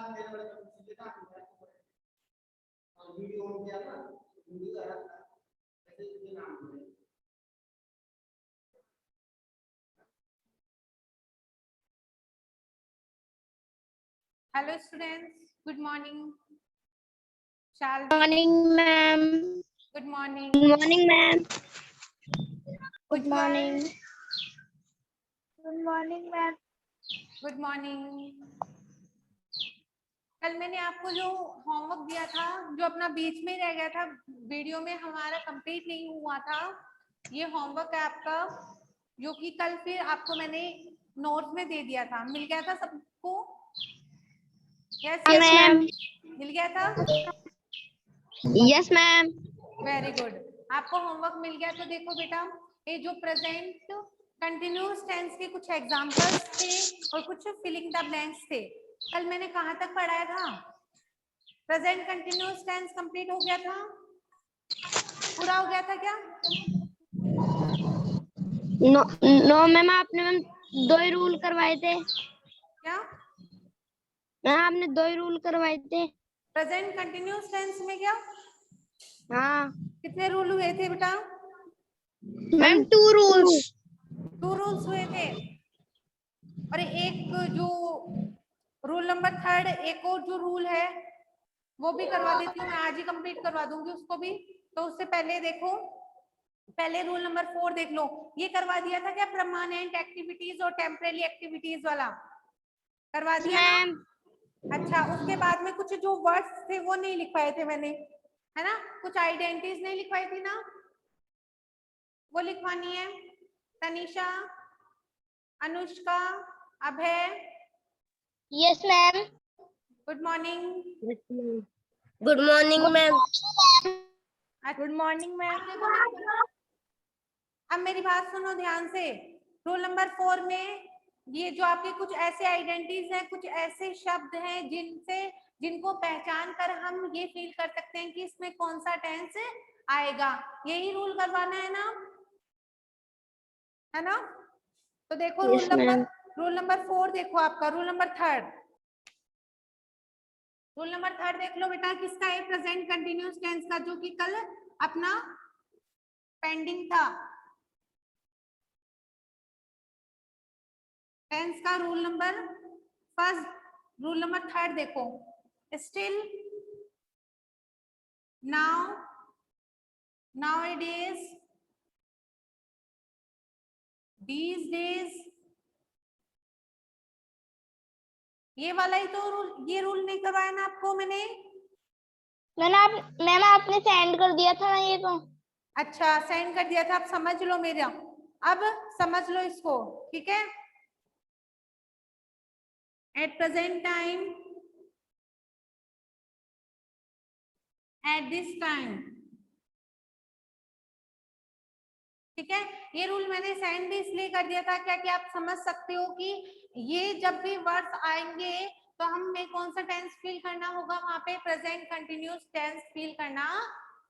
Hello students, good morning. Shall Good morning, ma'am. good morning. Good morning, ma'am. Good morning. Good morning, ma'am. Good morning. कल मैंने आपको जो homework दिया था, जो अपना बीच में रह गया था, वीडियो में हमारा कंप्लीट नहीं हुआ था, ये होमवर्क है आपका, जो कि कल फिर आपको मैंने नोट में दे दिया था। मिल गया था सबको? Yes ma'am. मिल गया था? Yes ma'am. Very good. आपको होमवर्क मिल गया तो देखो बेटा, ये जो प्रेजेंट कंटिन्यूअस टेंस के कुछ एग्जांपल्स थे और कुछ फिलिंग द ब्लैंक्स थे। कल मैंने कहाँ तक पढ़ाया था? प्रेजेंट कंटिन्यूअस टेंस कंप्लीट हो गया था? पूरा हो गया था क्या? नो मैम, आपने मैम 2 ही रूल करवाए थे। क्या मैम आपने 2 ही रूल करवाए थे। प्रेजेंट कंटिन्यूअस टेंस में? क्या हाँ कितने रूल हुए थे बेटा? Ma'am, 2 rules. 2 रूल्स हुए थे। और एक जो रूल नंबर 3, एक और जो रूल है वो भी करवा देती हूँ मैं, आज ही कंप्लीट करवा दूंगी उसको भी। तो उससे पहले देखो, पहले रूल नंबर 4 देख लो। ये करवा दिया था क्या, परमानेंट एक्टिविटीज और टेम्परेरी एक्टिविटीज वाला? करवा दिया ना? अच्छा, उसके बाद में कुछ जो वर्ड्स थे वो नहीं लिखवाए थे मैंने, है ना? कुछ आइडेंटिटीज नहीं लिखवाई थी ना, वो लिखवानी है। Tanisha, Anushka, Abhay, yes ma'am. Good morning. Good morning ma'am. Good morning ma'am. अब मेरी बात सुनो ध्यान से। रूल नंबर 4 में ये जो आपके कुछ ऐसे आइडेंटिटीज हैं, कुछ ऐसे शब्द हैं जिनको पहचान कर हम ये फील कर सकते हैं कि इसमें कौन सा टेंस आएगा। यही रूल करवाना है ना? तो देखो Yes, रूल नंबर 4 देखो, आपका रूल नंबर 3। रूल नंबर 3 देख लो बेटा, किसका है? प्रेजेंट कंटिन्यूअस टेंस का, जो कि कल अपना पेंडिंग था। टेंस का rule number first, rule number 3 देखो। Still, now, nowadays, these days, ये वाला ही तो रूल, ये रूल नहीं करवाया ना आपको मैंने? मैम आपने सेंड कर दिया था ना ये तो। अच्छा, सेंड कर दिया था। आप समझ लो मेरा, अब समझ लो इसको, ठीक है? At present time, at this time, ठीक है? ये रूल मैंने सेंड भी इसलिए कर दिया था क्या कि आप समझ सकते हो कि ये जब भी वर्ड्स आएंगे तो हमें कौन सा टेंस फील करना होगा, वहां पे प्रेजेंट कंटिन्यूअस टेंस फील करना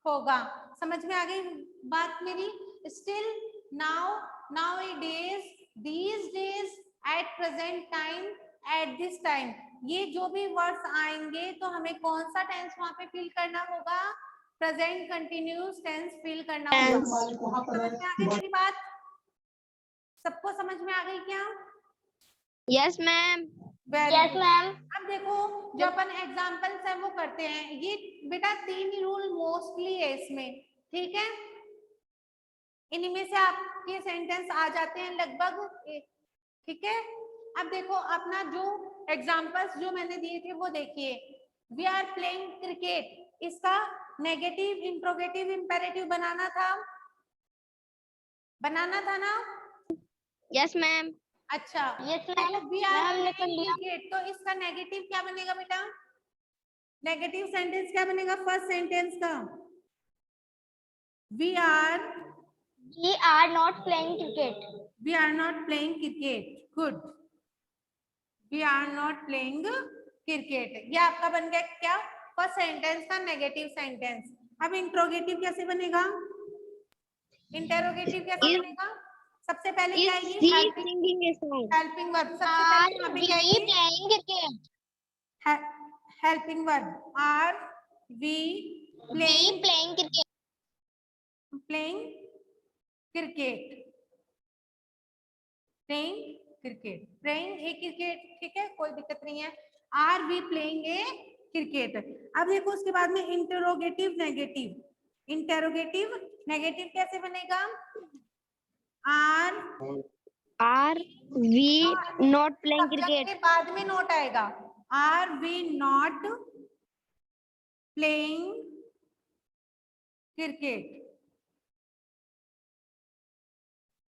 होगा। समझ में आ गई बात मेरी? Still, now, nowadays, these days, at present time, at this time, ये जो भी वर्ड्स आएंगे तो हमें कौन सा टेंस वहां पे फील करना होगा? प्रेजेंट कंटिन्यूअस टेंस फील करना होगा। समझ में आ गई मेरी बात? सबको समझ में आ गई क्या? Yes ma'am. Yes ma'am. अब देखो, जो अपन एग्जांपल्स है वो करते हैं। ये बेटा 3 ही रूल मोस्टली है इसमें, ठीक है? इनमें से आपके सेंटेंस आ जाते हैं लगभग, ठीक है? अब देखो अपना जो एग्जांपल्स जो मैंने दिए थे वो देखिए। वी आर प्लेइंग क्रिकेट, इसका नेगेटिव इंट्रोगेटिव इंपेरेटिव बनाना था ना? Yes ma'am. अच्छा, यस देखो मैम। वी आर हमने कर प्लेइंग लिया। क्रिकेट, तो इसका नेगेटिव क्या बनेगा बेटा? नेगेटिव सेंटेंस क्या बनेगा फर्स्ट सेंटेंस का? We are not playing cricket. We are not playing cricket. Good, we are not playing cricket, ये आपका बन गया क्या? फर्स्ट सेंटेंस का नेगेटिव सेंटेंस। अब इंट्रोगेटिव कैसे बनेगा? इंटेरोगेटिव कैसे बनेगा? सबसे पहले क्या आएगी? Helping verb. सबसे पहले यहाँ पे क्या आएगी? Helping verb, are we playing cricket. Playing cricket, playing cricket, playing a cricket, ठीक है, कोई दिक्कत नहीं है। Are we playing a cricket. अब देखो उसके बाद में इंटरोगेटिव नेगेटिव, इंटरोगेटिव नेगेटिव कैसे बनेगा? Are we not playing subject cricket? के बाद में नोट आएगा, are we not playing cricket,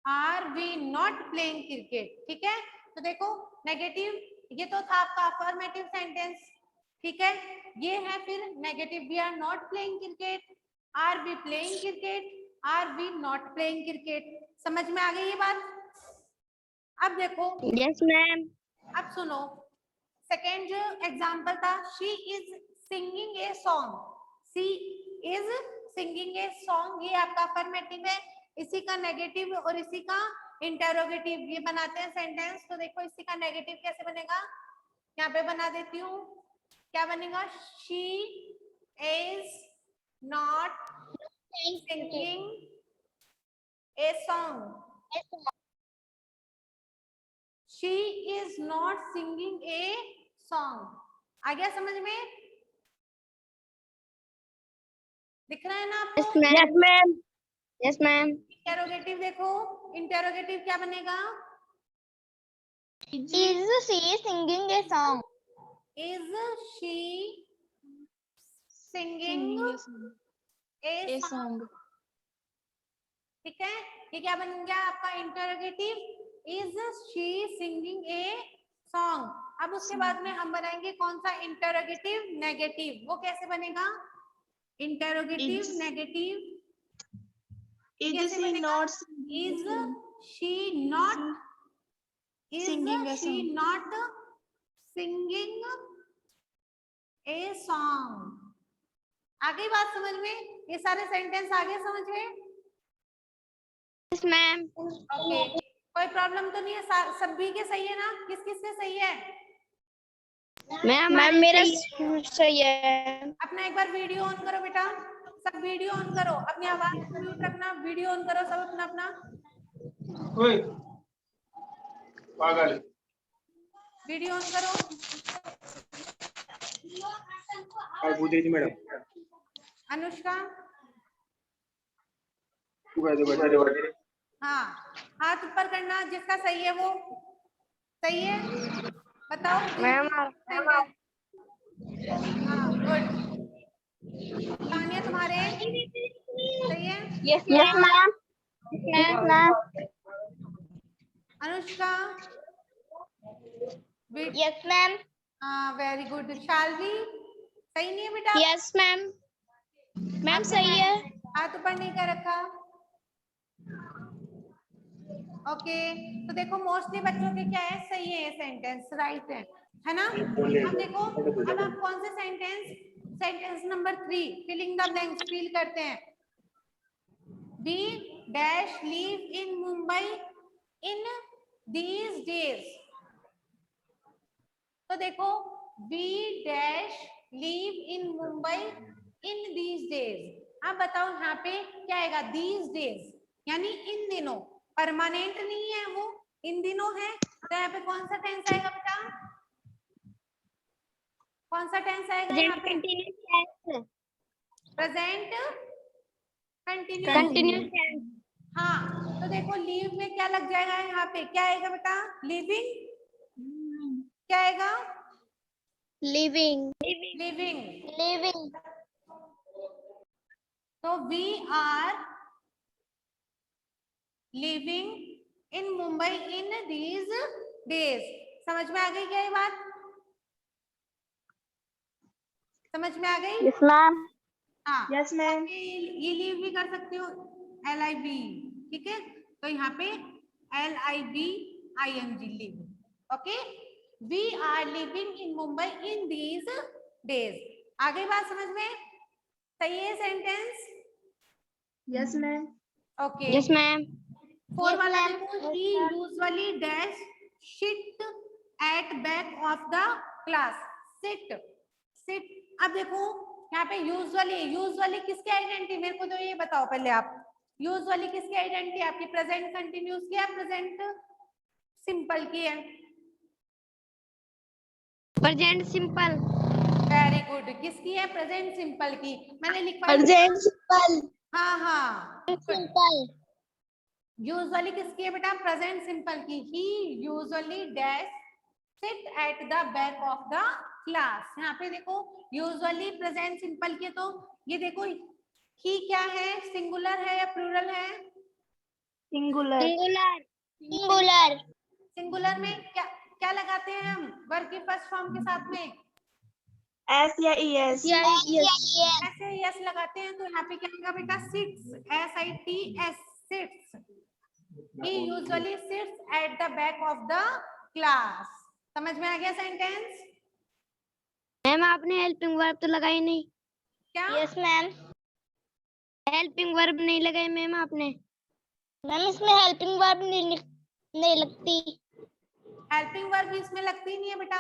are we not playing cricket, ठीक है। तो देखो नेगेटिव, ये तो था आपका अफर्मेटिव सेंटेंस, ठीक है। ये है फिर negative, we are not playing cricket, are we playing cricket, are we not playing cricket. समझ में आ गई ये बात? अब देखो, Yes, ma'am. अब सुनो, सेकेंड जो एग्जाम्पल था, she is singing a song, she is singing a song, ये आपका अफर्मेटिव है, इसी का नेगेटिव और इसी का इंटरोगेटिव ये बनाते हैं सेंटेंस। तो देखो इसी का नेगेटिव कैसे बनेगा, यहाँ पे बना देती हूँ, क्या बनेगा? She is not singing a song, she is not singing a song. आ गया समझ में? दिख रहा है ना आपको? Yes, ma'am. Yes, ma'am. Interrogative देखो, इंटेरोगेटिव क्या बनेगा? Is she singing a song? Is she singing a song, ठीक है। ये क्या बन गया आपका interrogative? Is she singing a song. अब उसके बाद में हम बनाएंगे कौन सा इंटेरोगेटिव नेगेटिव, वो कैसे बनेगा? Interrogative negative Is she not is she not, is singing a she song? Not singing a song. आ गई बात समझ में? ये सारे सेंटेंस आ गए समझ में? Yes, ma'am. ओके, कोई प्रॉब्लम तो नहीं है? सभी के सही है ना? किस किस के सही है? मैम मेरा सही है। अपना एक बार वीडियो ऑन करो बेटा, सब वीडियो ऑन करो, अपनी आवाज म्यूट रखना, वीडियो ऑन करो सब अपना अपना। ओए पागल, वीडियो ऑन करो। और पूछ रही थी मैडम, अनुष्का, तू कैसे बता रहे? हाँ हाथ ऊपर करना, जिसका सही है वो सही है, बताओ। मैम हाँ गुड। तानिया तुम्हारे सही है? Yes, ma'am. Yes, ma'am. Anushka Yes, ma'am. हाँ वेरी गुड। शालवी सही नहीं है बेटा? Yes, ma'am. मैम सही है। हाथ ऊपर नहीं कर रखा। ओके तो देखो मोस्टली बच्चों के क्या है, सही है ये सेंटेंस, राइट है ना? अब देखो, अब आप कौन से sentence number 3 filling the blanks fill करते हैं। We dash live in Mumbai in these days. तो देखो we dash live in Mumbai in these days. आप बताओ यहाँ पे क्या आएगा? दीज डेज यानी इन दिनों, परमानेंट नहीं है वो, इन दिनों है। तो यहाँ पे कौन सा टेंस आएगा बेटा? कौन सा टेंस आएगा यहाँ पे? Present continuous. हाँ तो देखो लीव में क्या लग जाएगा यहाँ पे? क्या आएगा बेटा? लिविंग। क्या आएगा? लिविंग। लिविंग। तो we are living in Mumbai in these days. समझ में आ गई क्या ये बात? समझ में आ गई? Yes, ma'am. हाँ Yes, ma'am. ये लीव भी कर सकते हो LIV, ठीक है। तो यहाँ पे LIVING live. Okay, we are living in Mumbai in these days. आ गई बात समझ में? सही है sentence? Yes, ma'am. Okay Yes, ma'am. 4 वाला देखो, he usually dash sit at back of the class। sit sit. अब देखो यहाँ पे यूजुअली किसकी आइडेंटिटी, मेरे को तो ये बताओ पहले आप, यूजुअली किसकी आइडेंटिटी आपकी, प्रेजेंट कंटिन्यूस की या प्रेजेंट सिंपल की है? Present simple. वेरी गुड, किसकी है? प्रेजेंट सिंपल की। मैंने लिखवाई प्रेजेंट सिंपल। हाँ हाँ, सिंपल। यूजुअली किसकी है बेटा? प्रेजेंट सिंपल की। He usually dash sit at the back of the class. यहाँ पे देखो यूजुअली प्रेजेंट सिंपल की, तो ये देखो ही क्या है, सिंगुलर है या प्लूरल है? सिंगुलर। सिंगुलर। सिंगुलर। सिंगुलर में क्या क्या लगाते हैं हम वर्ब की फर्स्ट फॉर्म के साथ में? एस या ईएस। ऐसे यस लगाते हैं, तो यहाँ पे क्या होगा बेटा? Sits, SITS, sits. He usually sits at the back of the class. समझ में आ गया सेंटेंस? मैम आपने हेल्पिंग वर्ब तो लगाई नहीं। क्या? Yes ma'am. हेल्पिंग वर्ब नहीं लगाई मैम आपने। मैम इसमें हेल्पिंग वर्ब नहीं लगती। हेल्पिंग वर्ब इसमें लगती नहीं है बेटा।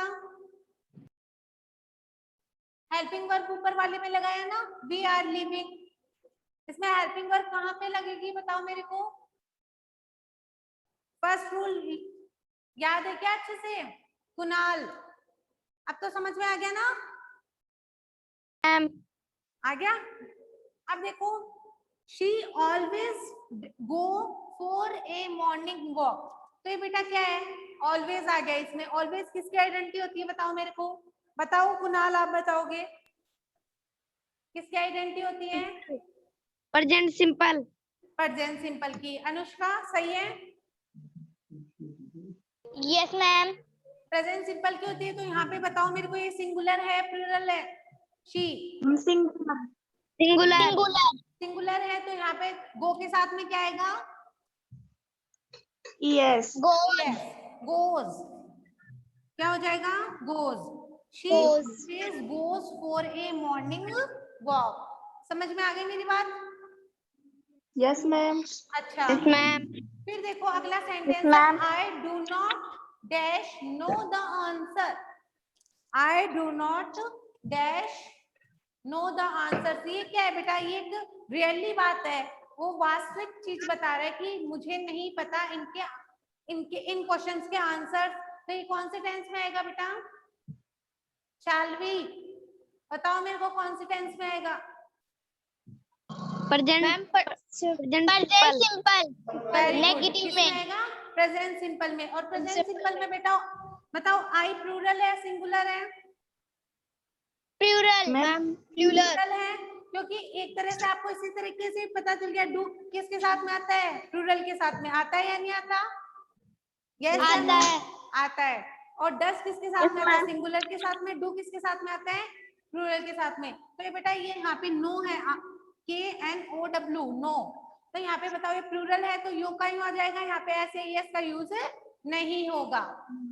हेल्पिंग वर्ब ऊपर वाले में लगाया ना, वी आर लिविंग। इसमें हेल्पिंग वर्ब कहाँ पे लगेगी बताओ मेरे को? फर्स्ट रूल याद है क्या अच्छे से कुणाल? अब तो समझ में आ गया ना? मैम आ गया। अब देखो, she always go for a morning walk. तो ये बेटा क्या है? ऑलवेज आ गया इसमें। ऑलवेज किसकी आइडेंटिटी होती है बताओ मेरे को? बताओ कुणाल, आप बताओगे किसकी आइडेंटिटी होती है? Present simple. प्रेजेंट सिंपल की। अनुष्का सही है? Yes ma'am. प्रेजेंट सिंपल की होती है, तो यहाँ पे बताओ मेरे को, ये सिंगुलर है प्लूरल है? She singular. सिंगुलर। सिंगुलर है, तो यहाँ पे गो के साथ में क्या आएगा? ईएस। Yes, goes। क्या हो जाएगा? goes। She Goes। always goes for a morning walk। समझ में आ गई मेरी बात? Yes ma'am. अच्छा, यस मैम। फिर देखो अगला सेंटेंस है, I do not dash know the answer। I do not dash know the answer। ये क्या है बेटा? ये एक रियली बात है, वो वास्तविक चीज बता रहा है कि मुझे नहीं पता इन क्वेश्चंस के आंसर। तो ये कौन से टेंस में आएगा बेटा? शाल्वी बताओ मेरे को, कौन से टेंस में आएगा? Present simple. नेगेटिव में आएगा प्रेजेंट सिंपल में। और प्रेजेंट सिंपल में बेटा बताओ, आई प्लूरल है सिंगुलर है? Plural ma'am. प्लूरल है, क्योंकि एक तरह से आपको इसी तरीके से पता चल गया। डू किसके साथ में आता है? प्लूरल के साथ में आता है या नहीं आता? यस आता है। आता है। और डस किसके साथ में आता है? सिंगुलर के साथ में। डू किसके साथ में आता है? प्लूरल के साथ में। तो ये बेटा ये यहाँ पे नो है, KNOW, नो। तो यहाँ पे बताओ ये प्लूरल है, तो यू का यू आ जाएगा, यहाँ पे ऐसे यस का यूज नहीं होगा।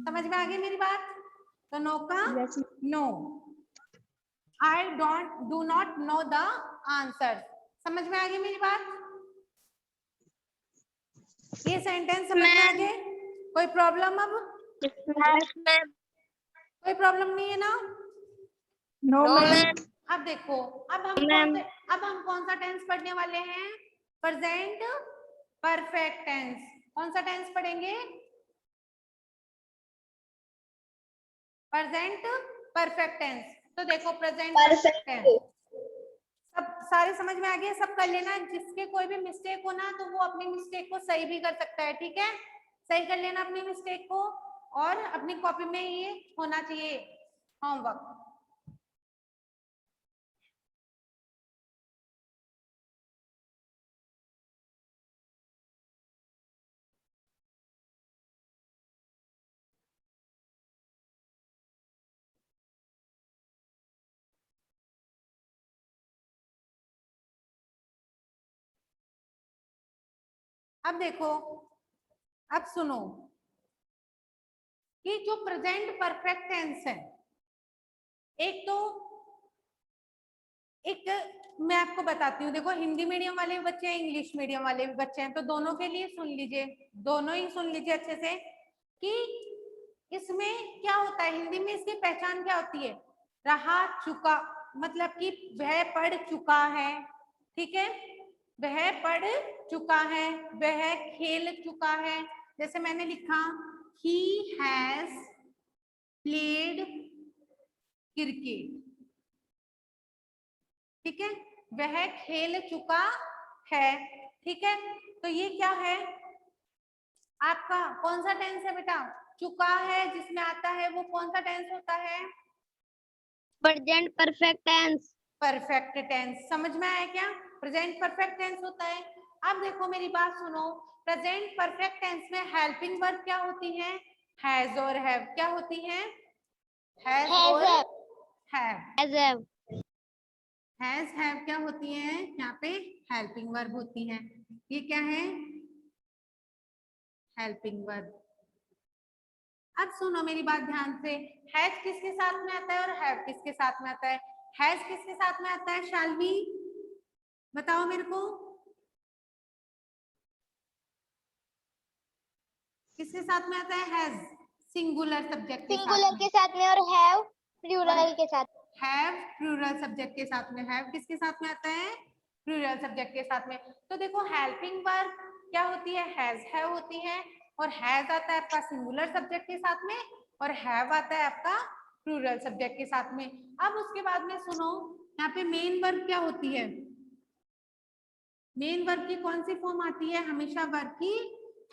समझ में आ गई मेरी बात? तो नो का no. I do not know the answer। समझ में आ गई मेरी बात? ये सेंटेंस समझ में आ गए? कोई प्रॉब्लम? अब कोई प्रॉब्लम नहीं है ना? No ma'am. अब देखो, अब हम कौन सा टेंस पढ़ने वाले हैं? Present perfect tense. कौन सा टेंस पढ़ेंगे? Present perfect tense. तो देखो प्रेजेंट परफेक्ट टेंस सब सारे समझ में आ गए? सब कर लेना, जिसके कोई भी मिस्टेक हो ना तो वो अपनी मिस्टेक को सही भी कर सकता है। ठीक है, सही कर लेना अपनी मिस्टेक को, और अपनी कॉपी में ये होना चाहिए होमवर्क। अब देखो, अब सुनो कि जो प्रेजेंट परफेक्ट टेंस है, एक मैं आपको बताती हूँ। देखो हिंदी मीडियम वाले भी बच्चे हैं, इंग्लिश मीडियम वाले भी बच्चे हैं, तो दोनों के लिए सुन लीजिए, दोनों ही सुन लीजिए अच्छे से कि इसमें क्या होता है। हिंदी में इसकी पहचान क्या होती है? रहा चुका मतलब कि वह पढ़ चुका है, ठीक है, वह पढ़ चुका है, वह खेल चुका है। जैसे मैंने लिखा he has played cricket, ठीक है, वह खेल चुका है, ठीक है। तो ये क्या है आपका, कौन सा टेंस है बेटा? चुका है जिसमें आता है वो कौन सा टेंस होता है? Present perfect tense. Perfect tense. समझ में आया क्या? प्रेजेंट परफेक्ट टेंस होता है। अब देखो मेरी बात सुनो, प्रेजेंट परफेक्ट टेंस में हेल्पिंग वर्ब क्या होती है? हैज और हैव। क्या होती है? हैज और हैव। हैज हैव क्या होती है? यहाँ पे हेल्पिंग वर्ब होती है। ये क्या है? Helping verb. अब सुनो मेरी बात ध्यान से, हैज किसके साथ में आता है और हैव किसके साथ में आता है? हैज किसके साथ में आता है शाल्वी, बताओ मेरे को, किसके साथ में आता है? हैज सिंगुलर सब्जेक्ट के सिंगुलर के साथ साथ में और हैव प्लूरल के साथ। हैव प्लूरल सब्जेक्ट के साथ में। हैव किसके साथ में आता है? प्लूरल सब्जेक्ट के साथ में। तो देखो हेल्पिंग वर्ब क्या होती है? हैज हैव होती है, और हैज आता है आपका सिंगुलर सब्जेक्ट के साथ में, और हैव आता है आपका प्लूरल सब्जेक्ट के साथ में। अब उसके बाद में सुनो, यहाँ पे मेन वर्ब क्या होती है? मेन वर्ब की कौन सी फॉर्म आती है? हमेशा वर्ब की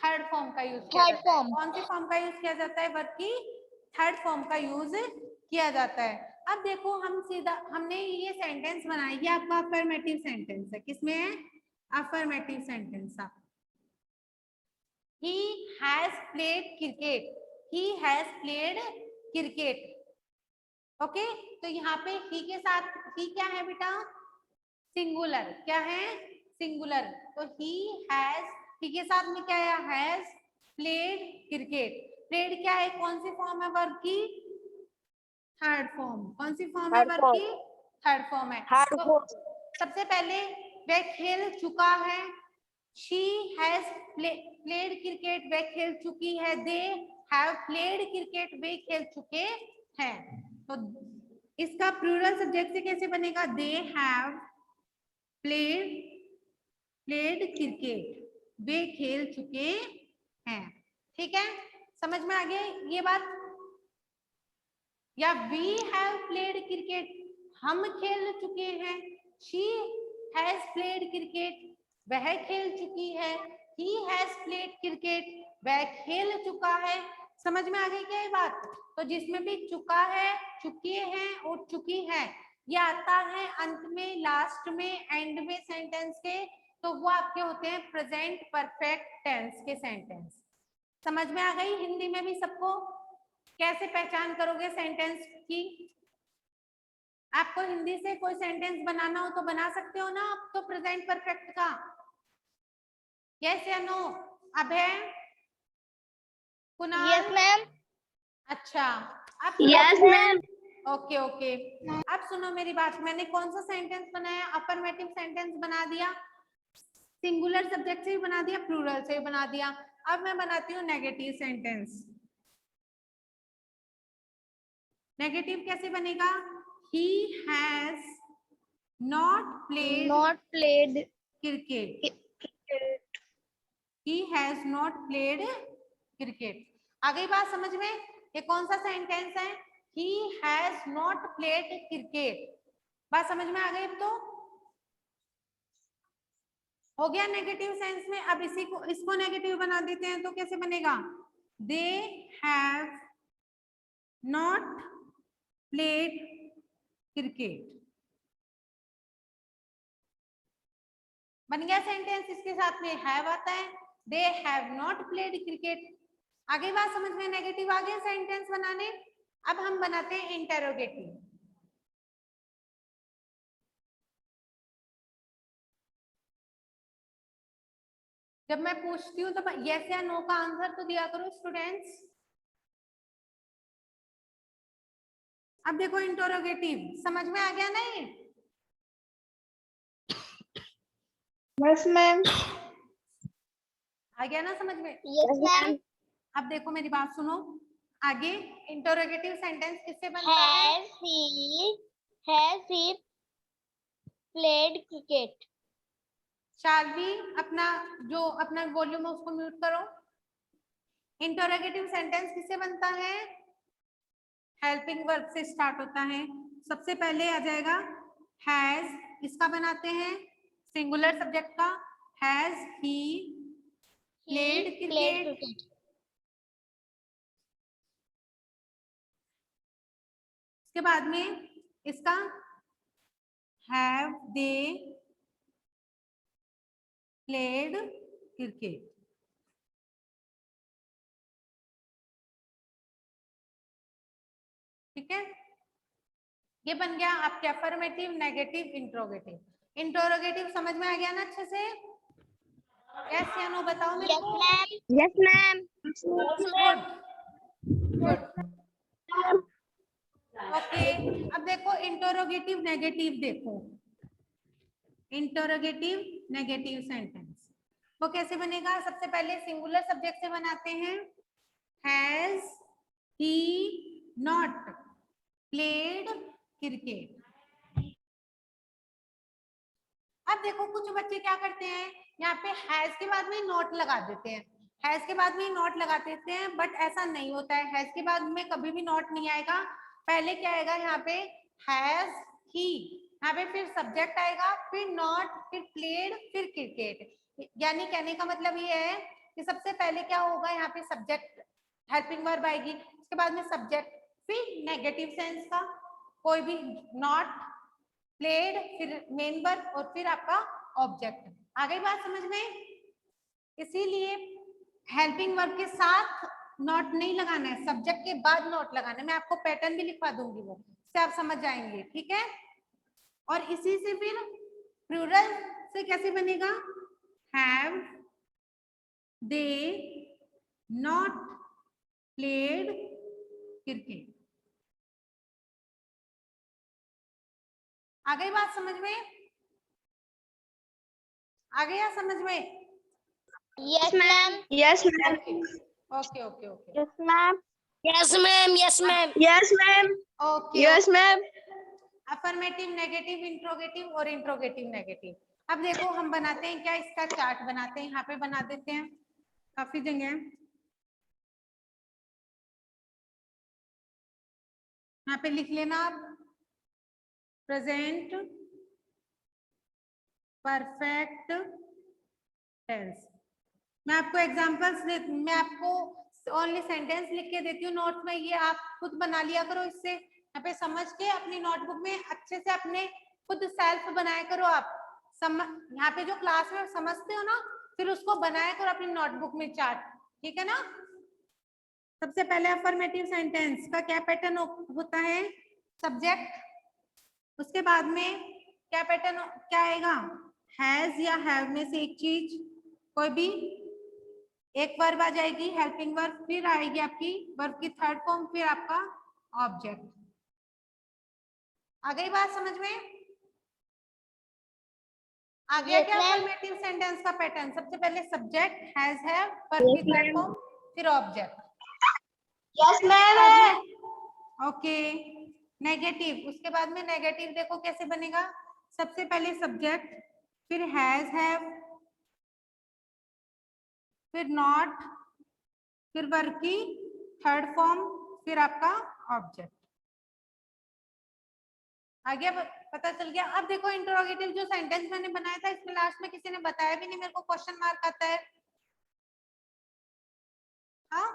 थर्ड फॉर्म का यूज किया जाता है। कौन सी फॉर्म का यूज किया जाता है? वर्ब की थर्ड फॉर्म का यूज किया जाता है। अब देखो हम सीधा, हमने ये सेंटेंस बनाया, ये आपका अफर्मेटिव सेंटेंस है। किसमें है? Affirmative sentence. He has played cricket. He has played cricket. Okay, तो यहाँ पे he के साथ he क्या है बेटा? सिंगुलर। क्या है? सिंगुलर। तो he has, he के साथ में क्या है? has played cricket. played क्या है? कौन सी फॉर्म है वर्ब की? Third form. कौन सी फॉर्म है वर्ब की? थर्ड फॉर्म है। तो सबसे पहले वह खेल चुका है, she has played cricket, वह खेल चुकी है, they have played cricket, वे खेल चुके हैं। तो इसका प्लूरल सब्जेक्ट से कैसे बनेगा? they have played cricket, वे खेल चुके हैं। ठीक है, समझ में आ गया ये बात? या we have played cricket, हम खेल चुके हैं, she has played cricket, वह खेल चुकी है, he has played cricket, वह खेल चुका है। समझ में आ गई क्या ये बात? तो जिसमें भी चुका है, चुके हैं और चुकी है, ये आता है अंत में, लास्ट में, एंड में सेंटेंस के, तो वो आपके होते हैं प्रेजेंट परफेक्ट टेंस के सेंटेंस। समझ में आ गई? हिंदी में भी सबको कैसे पहचान करोगे सेंटेंस की? आपको हिंदी से कोई सेंटेंस बनाना हो तो बना सकते हो ना आप तो प्रेजेंट परफेक्ट का? यस या no? Abhay, Kunal? Yes ma'am. अच्छा, अब यस मैम। Okay okay. अब सुनो मेरी बात, मैंने कौन सा सेंटेंस बनाया? अफर्मेटिव सेंटेंस बना दिया, सिंगुलर सब्जेक्ट से भी बना दिया, प्लूरल से भी बना दिया। अब मैं बनाती हूँ नेगेटिव सेंटेंस। नेगेटिव कैसे बनेगा? He has not played cricket. He has not played cricket. आ गई बात समझ में? ये कौन सा सेंटेंस है? He has not played cricket. बात समझ में आ गई? अब तो हो गया नेगेटिव सेंस में। अब इसी को, इसको नेगेटिव बना देते हैं तो कैसे बनेगा? They have not played cricket. बन गया सेंटेंस। इसके साथ में हैव आता है, they have not played cricket. आगे बात समझ में? नेगेटिव आ गया सेंटेंस बनाने। अब हम बनाते हैं इंटेरोगेटिव। जब मैं पूछती हूँ तो यस या नो का आंसर तो दिया करो स्टूडेंट्स। अब देखो इंटरोगेटिव, समझ में आ गया नहीं? Yes ma'am. आ गया ना समझ में? Yes ma'am. अब देखो मेरी बात सुनो, आगे इंटरोगेटिव सेंटेंस किससे बनता है? Has he played cricket? Shalvi अपना वॉल्यूम है उसको म्यूट करो। इंटरोगेटिव सेंटेंस किससे बनता है? हेल्पिंग वर्ब से स्टार्ट होता है। सबसे पहले आ जाएगा हैज, इसका बनाते हैं सिंगुलर सब्जेक्ट का। Has he played cricket. इसके बाद में इसका हैव दे प्लेड क्रिकेट। ठीक है, ये बन गया आपके अफर्मेटिव, नेगेटिव, इंट्रोगेटिव। इंट्रोगेटिव समझ में आ गया ना अच्छे से? यस या नो बताओ मेरे को। Yes, ma'am. Good good, okay. अब देखो इंटरोगेटिव नेगेटिव, देखो इंटरोगेटिव नेगेटिव सेंटेंस वो कैसे बनेगा? सबसे पहले सिंगुलर सब्जेक्ट से बनाते हैं। Has he not played cricket. अब देखो कुछ बच्चे क्या करते हैं, यहाँ पे हैज के बाद में नॉट लगा देते हैं, हैज के बाद में नॉट लगा देते हैं, बट ऐसा नहीं होता है। हैज के बाद में कभी भी नॉट नहीं आएगा। पहले क्या आएगा यहाँ पे? हैज ही, यहाँ पे फिर सब्जेक्ट आएगा, फिर नॉट, फिर प्लेड, फिर क्रिकेट। यानी कहने का मतलब ये है कि सबसे पहले क्या होगा, यहाँ पे सब्जेक्ट हेल्पिंग वर्ब आएगी, उसके बाद में सब्जेक्ट, फिर नेगेटिव सेंस का कोई भी नॉट, प्लेड, फिर मेन वर्ब और फिर आपका ऑब्जेक्ट। आ गई बात समझ में? इसीलिए हेल्पिंग वर्ब के साथ नॉट नहीं लगाना है, सब्जेक्ट के बाद नॉट लगाना है। मैं आपको पैटर्न भी लिखवा दूंगी, वो इससे आप समझ जाएंगे। ठीक है, और इसी से फिर प्लूरल से कैसे बनेगा? Have they not played cricket. आ गई बात समझ में? आ गया समझ में? Yes, ma'am. Yes, ma'am. Okay okay okay Yes, ma'am. Yes, ma'am. Yes, ma'am. Yes, ma'am. Okay. Yes, ma'am. Affirmative, negative, interrogative और इंट्रोगेटिव नेगेटिव। अब देखो हम बनाते हैं क्या, इसका चार्ट बनाते हैं, यहाँ पे बना देते हैं, काफी जगह है। यहाँ पे लिख लेना आप प्रेजेंट परफेक्ट टेंस। मैं आपको एग्जांपल्स दे, मैं आपको ओनली सेंटेंस लिख के देती हूँ नोट में, ये आप खुद बना लिया करो। इससे यहाँ पे समझ के अपनी नोटबुक में अच्छे से अपने खुद सेल्फ बनाया करो। आप यहाँ पे जो क्लास में समझते हो ना, फिर उसको बनाया करो अपनी नोटबुक में चार्ट। ठीक है ना? सबसे पहले अफर्मेटिव सेंटेंस का क्या पैटर्न होता है? सब्जेक्ट, उसके बाद में क्या पैटर्न क्या आएगा? हैज या हैव में से एक चीज, कोई भी एक वर्ब आ जाएगी, हेल्पिंग वर्ब, फिर आएगी आपकी वर्ब की थर्ड फॉर्म, फिर आपका ऑब्जेक्ट। आ गई बात समझ में? आ गया क्या अफर्मेटिव सेंटेंस का पैटर्न? सबसे पहले सब्जेक्ट हैज हैव, वर्ब की थर्ड फॉर्म, फिर object. Yes, ma'am. Okay. Negative, उसके बाद में नेगेटिव देखो कैसे बनेगा? सबसे पहले सब्जेक्ट, फिर हैज हैव, फिर नॉट, फिर वर्ब की थर्ड फॉर्म, फिर आपका ऑब्जेक्ट। आ गया? पता चल गया? अब देखो इंटरोगेटिव जो सेंटेंस मैंने बनाया था, इसमें लास्ट में किसी ने बताया भी नहीं मेरे को, क्वेश्चन मार्क आता है। हाँ,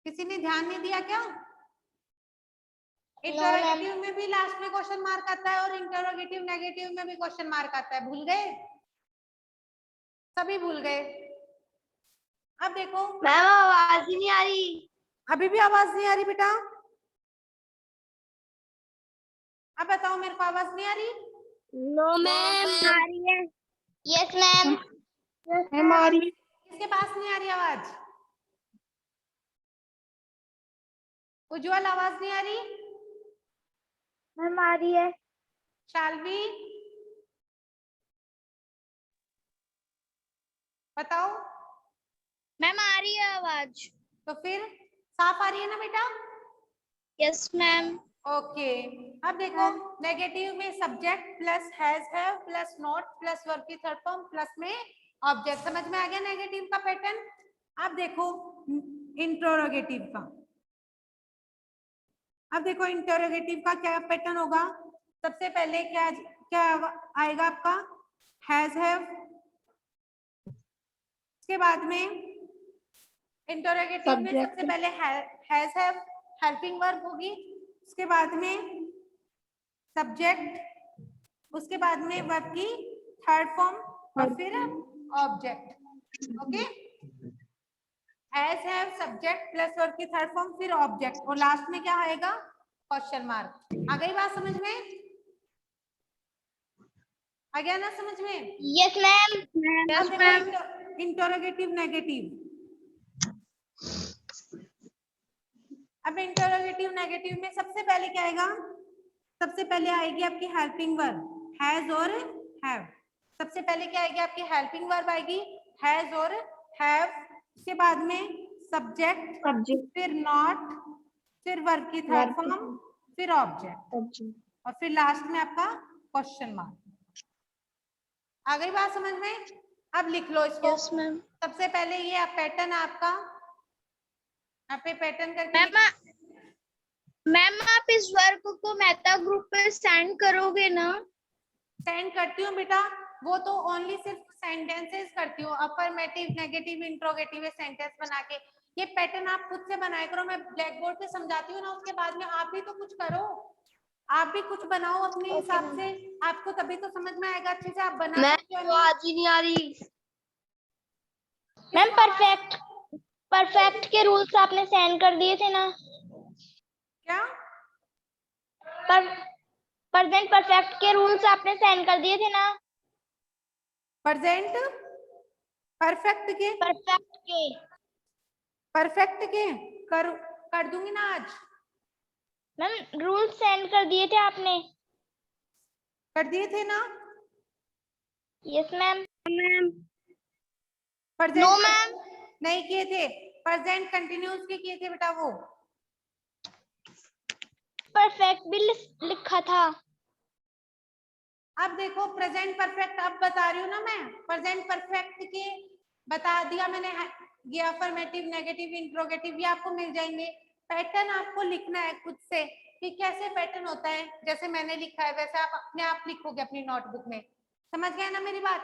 किसी ने ध्यान नहीं दिया क्या? इंटरोगेटिव में भी लास्ट में क्वेश्चन मार्क आता है और इंटरोगेटिव नेगेटिव में भी क्वेश्चन मार्क आता है। भूल गए? सभी भूल गए? अब देखो मैम आवाज ही नहीं आ रही। अभी भी आवाज नहीं आ रही बेटा? अब बताओ, मेरे को आवाज नहीं आ रही? No, ma'am. आ रही है। Yes, ma'am. मैम आ रही। किसके पास नहीं आ रही आवाज? उज्जवल आवाज नहीं आ रही? मैम आ रही है। शालवी बताओ। मैम आ रही है आवाज। तो फिर साफ आ रही है ना बेटा? Yes ma'am. ओके अब देखो नेगेटिव में subject plus has have plus not plus verb की थर्ड फॉर्म प्लस में ऑब्जेक्ट। समझ में आ गया नेगेटिव का पैटर्न? अब देखो इंटरोगेटिव का। अब देखो इंटरोगेटिव का क्या पैटर्न होगा। सबसे पहले क्या क्या आएगा आपका? Has have. उसके बाद में इंटरोगेटिव में सबसे पहले हैज हैव हेल्पिंग वर्ब होगी। उसके बाद में सब्जेक्ट, उसके बाद में वर्ब की थर्ड फॉर्म और फिर object. Okay has have subject plus verb की थर्ड फॉर्म फिर ऑब्जेक्ट और लास्ट में क्या आएगा? Question mark. आ गई बात समझ में? आ गया ना समझ में? Yes ma'am. अब देखो इंटरोगेटिव नेगेटिव। अब इंटरोगेटिव नेगेटिव में सबसे पहले क्या आएगा? सबसे पहले आएगी आपकी हेल्पिंग वर्ब हैज और हैव। सबसे पहले क्या आएगी आपकी? हेल्पिंग वर्ब आएगी हैज और हैव। उसके बाद में सब्जेक्ट फिर नॉट फिर वर्ब की थर्ड फॉर्म फिर ऑब्जेक्ट और फिर लास्ट में आपका क्वेश्चन मार्क। आ गई बात समझ में? अब लिख लो इसको। Yes ma'am. सबसे पहले ये पैटर्न आपका यहाँ पे पैटर्न करके मैम आप इस वर्क को मेटा ग्रुप पे सेंड करोगे ना? सेंड करती हूँ बेटा। वो तो ओनली सिर्फ सेंटेंसेस करती हूँ, अफर्मेटिव नेगेटिव इंट्रोगेटिव सेंटेंस बना के। ये पैटर्न आप खुद से बनाया करो, मैं ब्लैक बोर्ड पे समझाती हूँ ना, उसके बाद में आप भी तो कुछ करो, आप भी कुछ बनाओ अपने हिसाब से। आपको तभी तो समझ में आएगा अच्छे से, आप बना सकते हो। आवाज ही नहीं आ रही मैम परफेक्ट के रूल्स आपने सेंड कर दिए थे ना? क्या? प्रेजेंट परफेक्ट के रूल्स आपने सेंड कर दिए थे ना? प्रेजेंट परफेक्ट के कर दूंगी ना आज। मैम रूल्स सेंड कर दिए थे आपने? कर दिए थे ना? Yes ma'am. Present no ma'am. नहीं किए थे, प्रेजेंट कंटिन्यूस के किए थे बेटा। वो परफेक्ट भी लिखा था। अब देखो प्रेजेंट परफेक्ट अब बता रही हूँ ना मैं, प्रेजेंट परफेक्ट के बता दिया मैंने। ये अफर्मेटिव नेगेटिव इंट्रोगेटिव ये आपको मिल जाएंगे। पैटर्न आपको लिखना है खुद से कि कैसे पैटर्न होता है, जैसे मैंने लिखा है वैसे आप अपने आप लिखोगे अपनी नोटबुक में। समझ गए ना मेरी बात?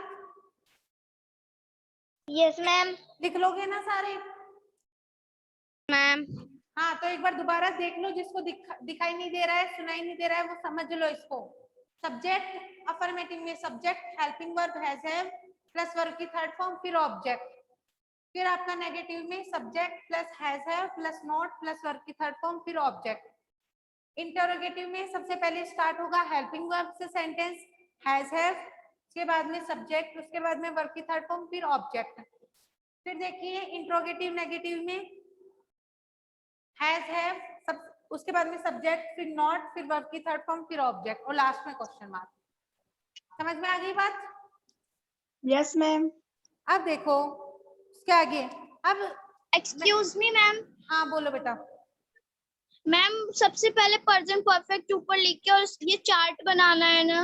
Yes ma'am. लिख लोगे ना सारे? मैम हाँ तो एक बार दोबारा देख लो, जिसको दिखाई नहीं दे रहा है सुनाई नहीं दे रहा है वो समझ लो इसको। सब्जेक्ट अफर्मेटिव में subject helping verb has have plus verb की थर्ड फॉर्म फिर ऑब्जेक्ट। फिर आपका नेगेटिव में subject plus has have plus not plus verb की थर्ड फॉर्म फिर ऑब्जेक्ट। इंटरोगेटिव में सबसे पहले स्टार्ट होगा हेल्पिंग वर्ब से सेंटेंस हैज हैव, उसके बाद में सब्जेक्ट, उसके बाद में वर्ब की थर्ड फॉर्म फिर ऑब्जेक्ट। फिर देखिए इंट्रोगेटिव नेगेटिव में हैज हैव सब, उसके बाद में सब्जेक्ट फिर नॉट फिर वर्ब की थर्ड फॉर्म फिर ऑब्जेक्ट और लास्ट में क्वेश्चन मार्क। समझ में आ गई बात? Yes ma'am. अब देखो उसके आगे। अब एक्सक्यूज मी मैम। हाँ बोलो बेटा। मैम सबसे पहले प्रेजेंट परफेक्ट ऊपर लिख के और ये चार्ट बनाना है ना?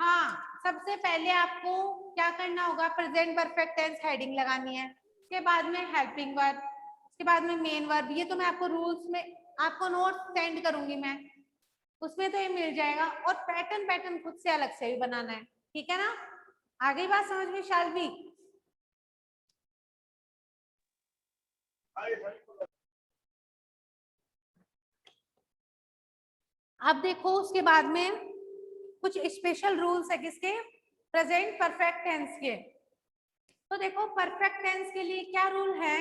हाँ सबसे पहले आपको क्या करना होगा, प्रेजेंट परफेक्ट टेंस हेडिंग लगानी है, उसके बाद में हेल्पिंग वर्ब, उसके बाद में मेन वर्ब। ये तो मैं आपको रूल्स में आपको नोट सेंड करूंगी मैं, उसमें तो ये मिल जाएगा। और पैटर्न खुद से अलग से भी बनाना है, ठीक है ना? आ गई बात समझ में शालवी? अब देखो उसके बाद में कुछ स्पेशल रूल्स है किसके? प्रेजेंट परफेक्ट टेंस के। तो देखो परफेक्ट टेंस के लिए क्या रूल है?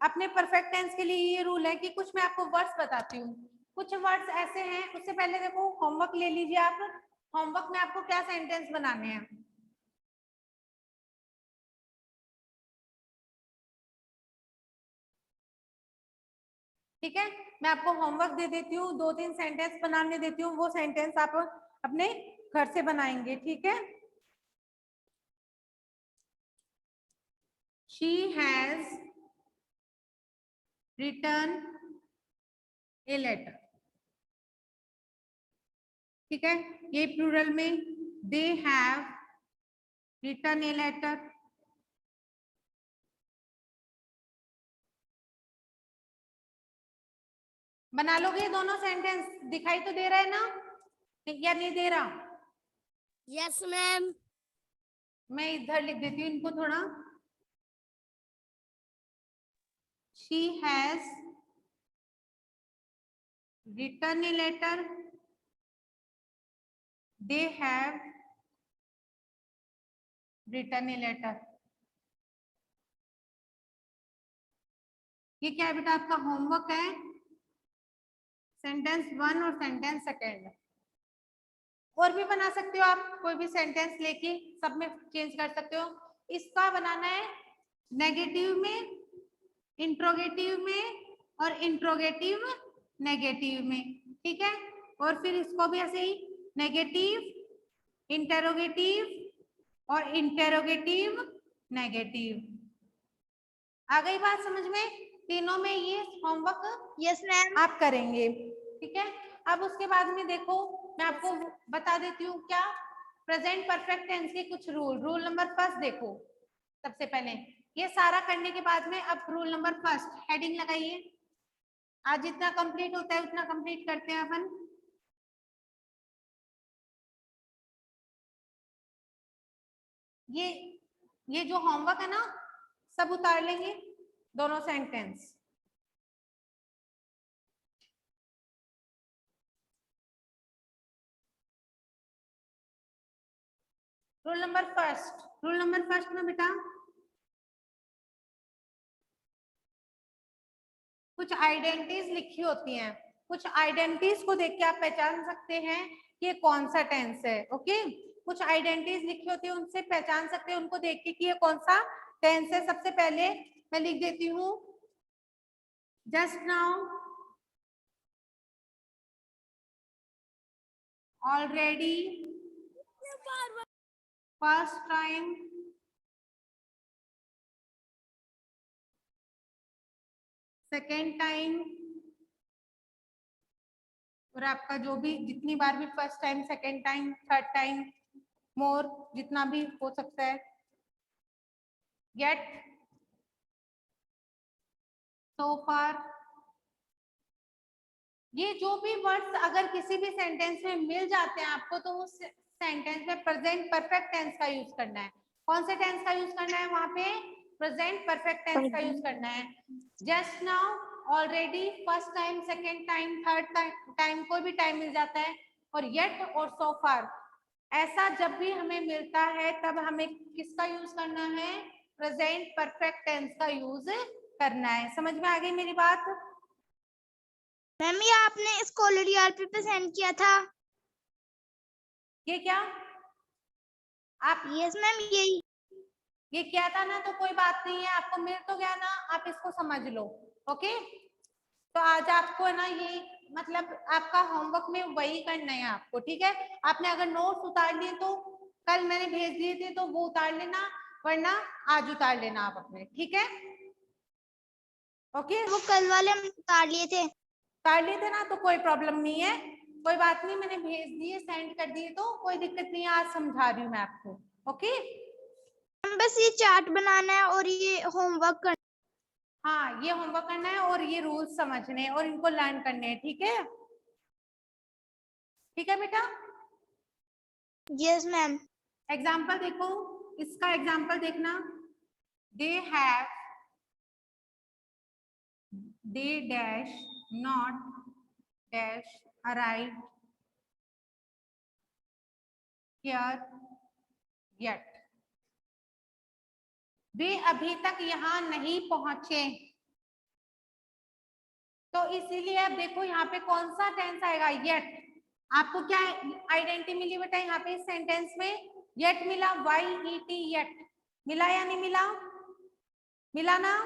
अपने परफेक्ट टेंस के लिए ये रूल है कि कुछ मैं आपको वर्ड्स बताती हूँ, कुछ वर्ड्स ऐसे हैं। उससे पहले देखो होमवर्क ले लीजिए आप, होमवर्क में आपको क्या सेंटेंस बनाने हैं। ठीक है, मैं आपको होमवर्क दे देती हूँ, 2-3 सेंटेंस बनाने देती हूँ, वो सेंटेंस आप अपने घर से बनाएंगे, ठीक है? She has return a letter. ठीक है, ये प्लूरल में they have return a letter. बना लोगे दोनों सेंटेंस? दिखाई तो दे रहा है ना या नहीं दे रहा? Yes ma'am. मैं इधर लिख देती हूँ इनको थोड़ा। She has return a letter, they have return a letter. ये क्या है बेटा? आपका होमवर्क है, सेंटेंस 1 और सेंटेंस 2। और भी बना सकते हो आप, कोई भी सेंटेंस लेके सब में चेंज कर सकते हो। इसका बनाना है नेगेटिव में, इंट्रोगेटिव में और इंट्रोगेटिव नेगेटिव में। ठीक है, और फिर इसको भी ऐसे ही नेगेटिव, इंटेरोगेटिव और इंटेरोगेटिव नेगेटिव। आ गई बात समझ में? तीनों में ये होमवर्क यस मैम। आप करेंगे। ठीक है, अब उसके बाद में देखो मैं आपको बता देती हूँ क्या प्रेजेंट परफेक्ट टेंस के कुछ रूल नंबर फर्स्ट देखो। सबसे पहले ये सारा करने के बाद में अब रूल नंबर फर्स्ट हेडिंग लगाइए। आज जितना कंप्लीट होता है उतना कंप्लीट करते हैं अपन। ये जो होमवर्क है ना सब उतार लेंगे दोनों सेंटेंस। रूल नंबर फर्स्ट में बेटा कुछ आइडेंटिटीज लिखी होती हैं। कुछ आइडेंटिटीज को देख के आप पहचान सकते हैं कि ये कौन सा टेंस है। ओके, कुछ आइडेंटिटीज लिखी होती है उनसे पहचान सकते हैं, उनको देख के कि ये कौन सा टेंस है। सबसे पहले मैं लिख देती हूँ just now, already, first time, second time, और आपका जो भी जितनी बार भी first time, second time, third time, more जितना भी हो सकता है, येट, सो फार। ये जो भी वर्ड्स अगर किसी भी सेंटेंस में मिल जाते हैं आपको तो उस सेंटेंस में प्रेजेंट परफेक्ट टेंस का यूज करना है। कौन से टेंस का यूज करना है? वहां पे प्रेजेंट परफेक्ट टेंस का यूज करना है। Just now, already, first time, second time, third time, कोई भी टाइम मिल जाता है, और येट और सो फार। ऐसा जब भी हमें मिलता है तब हमें किसका यूज करना है? प्रेजेंट परफेक्ट टेंस का यूज करना है। समझ में आ गई मेरी बात? मैम ये आपने स्कॉलर ईआरपी पे सेंड किया था। ये क्या आप? यस मैम यही। ये किया था ना, तो कोई बात नहीं है, आपको मिल तो गया ना, आप इसको समझ लो। ओके, तो आज आपको है ना ये मतलब आपका होमवर्क में वही करना है आपको। ठीक है, आपने अगर नोट्स उतार लिए तो कल मैंने भेज दिए थे तो वो उतार लेना, वरना आज उतार लेना आप अपने। ठीक है, ओके। वो कल वाले हम उतार लिए थे। उतार लिए थे ना, तो कोई प्रॉब्लम नहीं है, कोई बात नहीं, मैंने भेज दिए, सेंड कर दिए, तो कोई दिक्कत नहीं है। आज समझा रही हूँ मैं आपको। ओके, बस ये चार्ट बनाना है और ये होमवर्क करना। हाँ, ये होमवर्क करना है और ये रूल्स समझने हैं और इनको लर्न करने हैं। ठीक है, ठीक है बेटा। Yes ma'am. एग्जाम्पल देखो, इसका एग्जाम्पल देखना। They have, they dash not dash arrive here yet. वे अभी तक यहाँ नहीं पहुंचे। तो इसीलिए अब देखो यहाँ पे कौन सा टेंस आएगा? येट। आपको क्या आइडेंटिटी मिली बेटा यहाँ पे? इस सेंटेंस में येट मिला, YET येट मिला या नहीं मिला? मिला ना?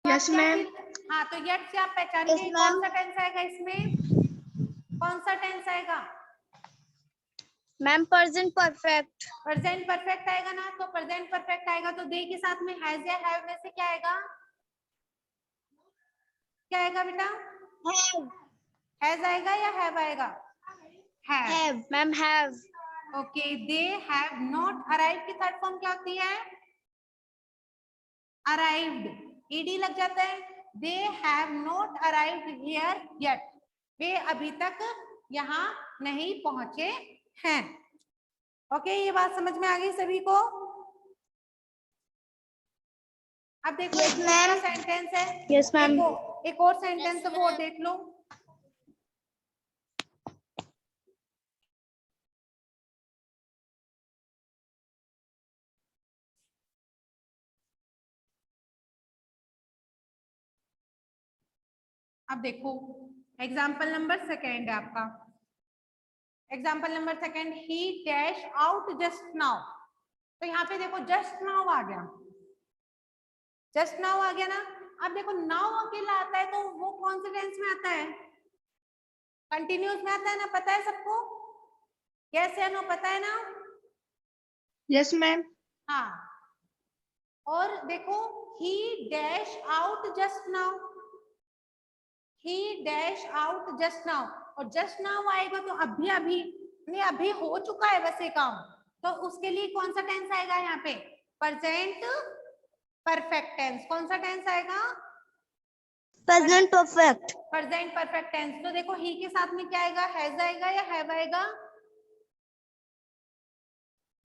तो यस मैम। हाँ, तो येट से आप पहचान Yes, गए ma'am. कौन सा टेंस आएगा इसमें? कौन सा टेंस आएगा? Ma'am present perfect. Present perfect आएगा ना, तो प्रेजेंट परफेक्ट आएगा तो दे के साथ में हैज या हैव में से क्या आएगा? क्या आएगा बेटा? हैज आएगा या हैव आएगा? Have. Ma'am have. Okay, they have not arrive की थर्ड फॉर्म क्या होती है? अराइव्ड, ईडी लग जाता है। They have not arrived here yet, वे अभी तक यहाँ नहीं पहुंचे हैं। ओके, ये बात समझ में आ गई सभी को? अब देखो Yes, एक दूसरा ma'am. सेंटेंस है। Yes, ma'am. एक और सेंटेंस है, वो देख लो। अब देखो एग्जाम्पल नंबर सेकेंड है आपका। एग्जाम्पल नंबर सेकेंड, ही डैश आउट जस्ट नाउ। तो यहाँ पे देखो जस्ट नाउ आ गया, जस्ट नाउ आ गया ना। अब देखो नाउ अकेला आता है तो वो कौन से टेंस में आता है? कंटिन्यूस में आता है ना, पता है सबको? यस या नो, पता है ना? Yes ma'am. हाँ, और देखो ही डैश आउट जस्ट नाउ, ही डैश आउट जस्ट नाउ, और जस्ट नाउ आएगा तो अभी अभी नहीं, अभी हो चुका है वैसे काम, तो उसके लिए कौन सा टेंस आएगा यहाँ पे? Present perfect tense. कौन सा टेंस आएगा? Present perfect. Present perfect tense. तो देखो ही के साथ में क्या आएगा? हैज आएगा या हैव आएगा?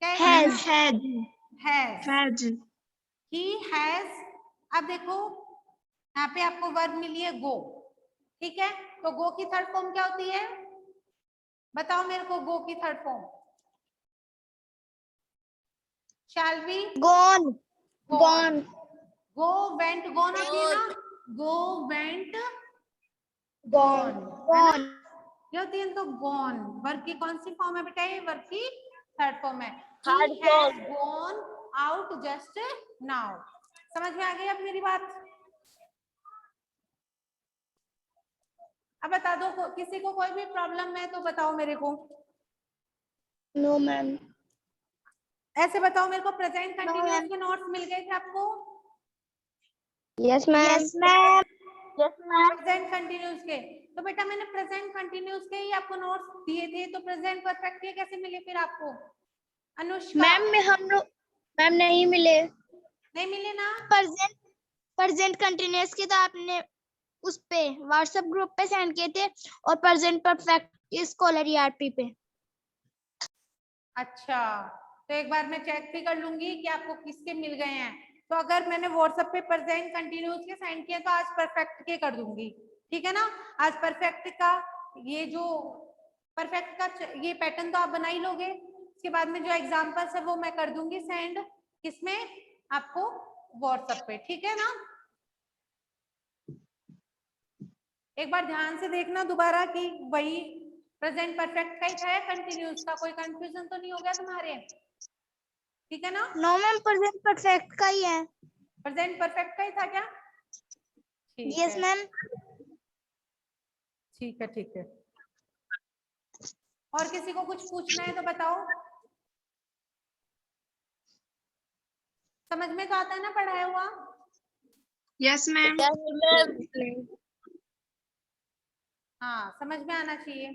क्या आएगा? हैज। हैज। He has. अब देखो यहाँ पे आपको वर्ब मिली है गो, ठीक है? तो गो की थर्ड फॉर्म क्या होती है? बताओ मेरे को, गो की third form. Shall we? Gone. Gone. Go went gone होती है ना, गो वेंट गॉन, गॉन। ये होती है तो गॉन। वर्ब की कौन सी फॉर्म है बेटा? ये वर्ब की थर्ड फॉर्म है। Third He has gone out just now। समझ में आ गई अब मेरी बात? अब बता दो, किसी को कोई भी प्रॉब्लम है तो बताओ मेरे को। No ma'am. ऐसे बताओ मेरे को, प्रेजेंट कंटिन्यूअस के नोट्स मिल गए थे आपको? Yes ma'am. Yes ma'am. Yes ma'am. Present continuous के, तो बेटा मैंने प्रेजेंट कंटिन्यूअस के ही आपको नोट्स दिए थे, तो प्रेजेंट परफेक्ट के कैसे मिले फिर आपको? अनुष्का? मैम हम लोग मैम नहीं मिले। नहीं मिले ना? प्रेजेंट कंटिन्यूअस के तो आपने उस पे व्हाट्सएप ग्रुप पे सेंड किए थे, और प्रेजेंट परफेक्ट स्कॉलर ईआरपी पे। अच्छा, तो एक बार मैं चेक भी कर लूंगी कि आपको किसके मिल गए हैं। तो अगर मैंने व्हाट्सएप पे प्रेजेंट कंटिन्यूअस के सेंड किए तो आज परफेक्ट के कर दूंगी, ठीक है ना? आज परफेक्ट का ये जो परफेक्ट का ये पैटर्न तो आप बना ही लोगे, उसके बाद में जो एग्जांपल्स है वो मैं कर दूंगी सेंड, किसमें? आपको व्हाट्सएप पे, ठीक है ना? एक बार ध्यान से देखना दोबारा कि वही प्रेजेंट परफेक्ट का ही था या कंटिन्यूअस का, कोई कंफ्यूजन तो नहीं हो गया तुम्हारे? ठीक है ना? नो मैम, प्रेजेंट परफेक्ट का ही है। प्रेजेंट परफेक्ट का ही था क्या? ठीक यस है, मैम। ठीक है, ठीक है। और किसी को कुछ पूछना है तो बताओ। समझ में तो आता है ना पढ़ाया हुआ? Yes ma'am. Yes ma'am. हाँ, समझ में आना चाहिए।